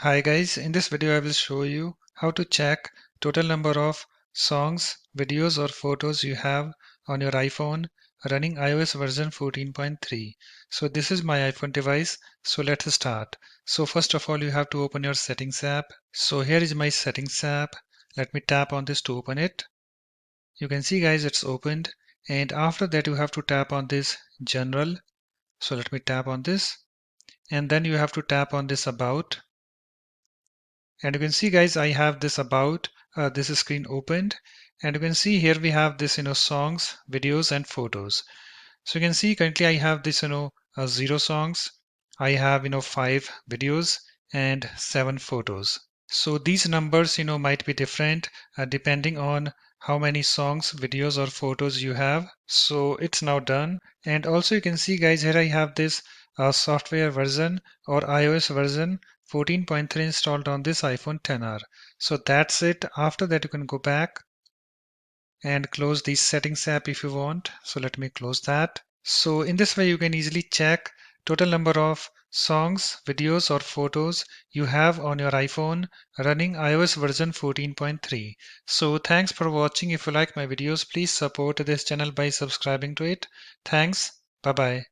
Hi guys, in this video I will show you how to check total number of songs, videos or photos you have on your iPhone running iOS version 14.3. So this is my iPhone device, so let's start. So first of all you have to open your settings app. So here is my settings app. Let me tap on this to open it. You can see guys it's opened, and after that you have to tap on this general. So let me tap on this, and then you have to tap on this about. And you can see guys, I have this about this screen opened, and you can see here we have this songs, videos and photos. So you can see currently I have this 0 songs, I have 5 videos and 7 photos. So these numbers might be different depending on how many songs, videos or photos you have. So it's now done. And also you can see guys, here I have this software version or iOS version 14.3 installed on this iPhone XR. So that's it. After that you can go back and close the settings app if you want. So let me close that. So in this way you can easily check total number of songs, videos or photos you have on your iPhone running iOS version 14.3. So thanks for watching. If you like my videos, please support this channel by subscribing to it. Thanks. Bye bye.